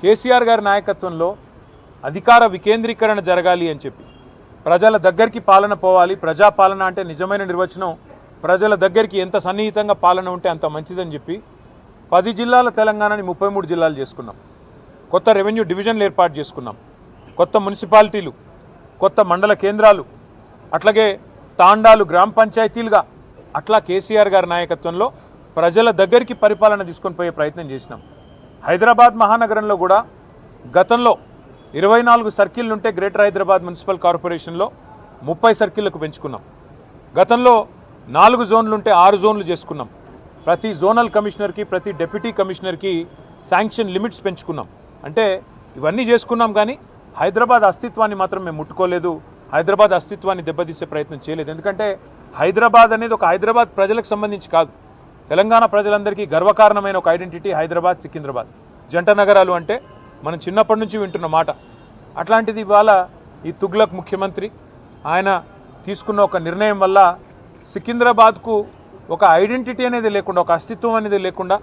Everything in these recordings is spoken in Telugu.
కేసీఆర్ గారి నాయకత్వంలో అధికార వికేంద్రీకరణ జరగాలి అని చెప్పి ప్రజల దగ్గరికి పాలన పోవాలి. ప్రజాపాలన అంటే నిజమైన నిర్వచనం ప్రజల దగ్గరికి ఎంత సన్నిహితంగా పాలన ఉంటే అంత మంచిదని చెప్పి 10 జిల్లాల తెలంగాణని 33 జిల్లాలు చేసుకున్నాం. కొత్త రెవెన్యూ డివిజన్లు ఏర్పాటు చేసుకున్నాం. కొత్త మున్సిపాలిటీలు, కొత్త మండల కేంద్రాలు, అట్లాగే తాండాలు గ్రామ పంచాయతీలుగా అట్లా కేసీఆర్ గారి నాయకత్వంలో ప్రజల దగ్గరికి పరిపాలన తీసుకొని పోయే ప్రయత్నం చేసినాం. హైదరాబాద్ మహానగరంలో కూడా గతంలో 24 సర్కిళ్లు ఉంటే గ్రేటర్ హైదరాబాద్ మున్సిపల్ కార్పొరేషన్లో 30 సర్కిళ్లకు పెంచుకున్నాం. గతంలో 4 జోన్లు ఉంటే 6 జోన్లు చేసుకున్నాం. ప్రతి జోనల్ కమిషనర్కి, ప్రతి డిప్యూటీ కమిషనర్కి శాంక్షన్ లిమిట్స్ పెంచుకున్నాం. అంటే ఇవన్నీ చేసుకున్నాం, కానీ హైదరాబాద్ అస్తిత్వాన్ని మాత్రం మేము ముట్టుకోలేదు. హైదరాబాద్ అస్తిత్వాన్ని దెబ్బతీసే ప్రయత్నం చేయలేదు. ఎందుకంటే హైదరాబాద్ అనేది ఒక హైదరాబాద్ ప్రజలకు సంబంధించి కాదు, తెలంగాణ ప్రజలందరికీ గర్వకారణమైన ఒక ఐడెంటిటీ హైదరాబాద్, సికింద్రాబాద్ జంట నగరాలు అంటే మనం చిన్నప్పటి నుంచి వింటున్న మాట. అట్లాంటిది ఇవాళ ఈ తుగ్లక్ ముఖ్యమంత్రి ఆయన తీసుకున్న ఒక నిర్ణయం వల్ల సికింద్రాబాద్కు ఒక ఐడెంటిటీ అనేది లేకుండా, ఒక అస్తిత్వం అనేది లేకుండా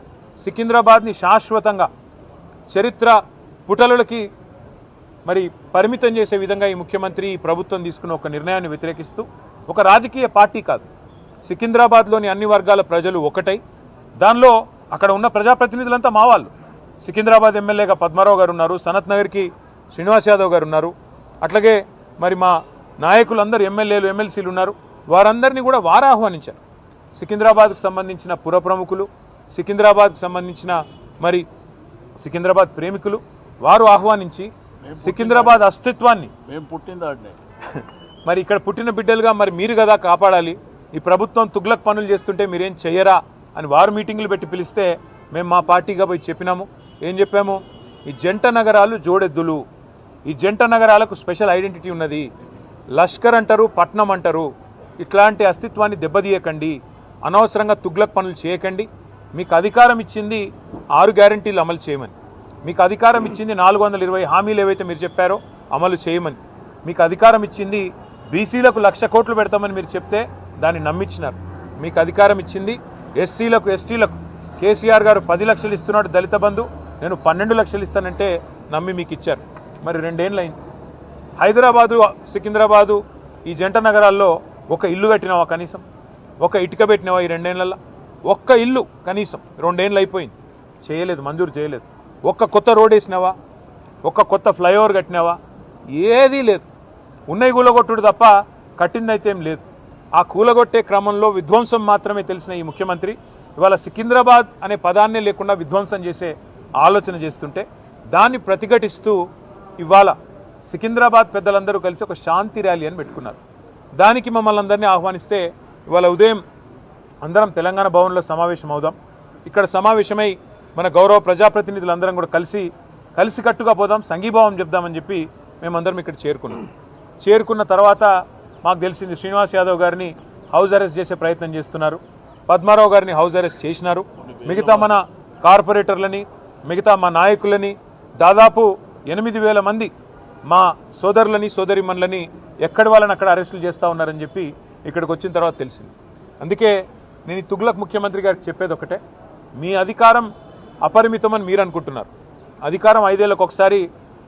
సికింద్రాబాద్ని శాశ్వతంగా చరిత్ర పుటలకి మరి పరిమితం చేసే విధంగా ఈ ముఖ్యమంత్రి, ఈ ప్రభుత్వం తీసుకున్న ఒక నిర్ణయాన్ని వ్యతిరేకిస్తూ ఒక రాజకీయ పార్టీ కాదు, సికింద్రాబాద్లోని అన్ని వర్గాల ప్రజలు ఒకటై, దానిలో అక్కడ ఉన్న ప్రజాప్రతినిధులంతా మా వాళ్ళు. సికింద్రాబాద్ ఎమ్మెల్యేగా పద్మారావు గారు ఉన్నారు, సనత్ నగర్కి శ్రీనివాస్ యాదవ్ గారు ఉన్నారు, అట్లాగే మరి మా నాయకులందరూ ఎమ్మెల్యేలు, ఎమ్మెల్సీలు ఉన్నారు. వారందరినీ కూడా వారు ఆహ్వానించారు. సికింద్రాబాద్కు సంబంధించిన పుర ప్రముఖులు, సికింద్రాబాద్కు సంబంధించిన మరి సికింద్రాబాద్ ప్రేమికులు వారు ఆహ్వానించి సికింద్రాబాద్ అస్తిత్వాన్ని మరి ఇక్కడ పుట్టిన బిడ్డలుగా మరి మీరు కదా కాపాడాలి, ఈ ప్రభుత్వం తుగ్లక్ పనులు చేస్తుంటే మీరేం చెయ్యరా అని వారు మీటింగులు పెట్టి పిలిస్తే మేము మా పార్టీగా పోయి చెప్పినాము. ఏం చెప్పాము? ఈ జంట నగరాలు జోడెద్దులు, ఈ జంట నగరాలకు స్పెషల్ ఐడెంటిటీ ఉన్నది. లష్కర్ అంటారు, పట్నం అంటారు. ఇట్లాంటి అస్తిత్వాన్ని దెబ్బతీయకండి, అనవసరంగా తుగ్లక్ పనులు చేయకండి. మీకు అధికారం ఇచ్చింది 6 గ్యారంటీలు అమలు చేయమని, మీకు అధికారం ఇచ్చింది 420 హామీలు ఏవైతే మీరు చెప్పారో అమలు చేయమని, మీకు అధికారం ఇచ్చింది బీసీలకు 1,00,000 కోట్లు పెడతామని మీరు చెప్తే దాన్ని నమ్మించినారు. మీకు అధికారం ఇచ్చింది ఎస్సీలకు, ఎస్టీలకు కేసీఆర్ గారు 10 లక్షలు ఇస్తున్నాడు దళిత బంధు, నేను 12 లక్షలు ఇస్తానంటే నమ్మి మీకు ఇచ్చారు. మరి 2 ఏళ్ళు అయింది. హైదరాబాదు, సికింద్రాబాదు ఈ జంట నగరాల్లో ఒక ఇల్లు కట్టినావా? కనీసం ఒక ఇటుక పెట్టినావా ఈ 2 ఏళ్లలో? ఒక్క ఇల్లు కనీసం 2 ఏళ్ళు అయిపోయింది, చేయలేదు, మంజూరు చేయలేదు. ఒక్క కొత్త రోడ్ వేసినావా? ఒక్క కొత్త ఫ్లైఓవర్ కట్టినావా? ఏదీ లేదు. ఉన్నవి కూలగొట్టుడు తప్ప కట్టిందైతే ఏం లేదు. ఆ కూలగొట్టే క్రమంలో విధ్వంసం మాత్రమే తెలిసిన ఈ ముఖ్యమంత్రి ఇవాళ సికింద్రాబాద్ అనే పదాన్నే లేకుండా విధ్వంసం చేసే ఆలోచన చేస్తుంటే దాన్ని ప్రతిఘటిస్తూ ఇవాళ సికింద్రాబాద్ పెద్దలందరూ కలిసి ఒక శాంతి ర్యాలీ అని పెట్టుకున్నారు. దానికి మమ్మల్ని అందరినీ ఆహ్వానిస్తే ఇవాళ ఉదయం అందరం తెలంగాణ భవన్లో సమావేశం అవుదాం. ఇక్కడ సమావేశమై మన గౌరవ ప్రజాప్రతినిధులందరం కూడా కలిసికట్టుగా పోదాం, సంఘీభావం చెప్దామని చెప్పి మేమందరం ఇక్కడ చేరుకున్న తర్వాత మాకు తెలిసింది శ్రీనివాస్ యాదవ్ గారిని హౌస్ అరెస్ట్ చేసే ప్రయత్నం చేస్తున్నారు, పద్మారావు గారిని హౌస్ అరెస్ట్ చేసినారు, మిగతా మన కార్పొరేటర్లని, మిగతా మా నాయకులని దాదాపు 8,000 మంది మా సోదరులని, సోదరిమణులని ఎక్కడి వాళ్ళని అక్కడ అరెస్టులు చేస్తూ ఉన్నారని చెప్పి ఇక్కడికి వచ్చిన తర్వాత తెలిసింది. అందుకే నేను ఈ తుగ్లక్ ముఖ్యమంత్రి గారికి చెప్పేది ఒకటే, మీ అధికారం అపరిమితమని మీరు అనుకుంటున్నారు. అధికారం 5 ఏళ్లకు ఒకసారి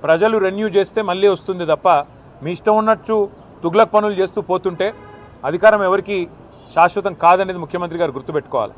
ప్రజలు రెన్యూ చేస్తే మళ్ళీ వస్తుంది తప్ప మీ ఇష్టం ఉన్నట్టు తుగ్లక్ పనులు చేస్తూ పోతుంటే అధికారం ఎవరికి శాశ్వతం కాదనేది ముఖ్యమంత్రి గారు గుర్తుపెట్టుకోవాలి.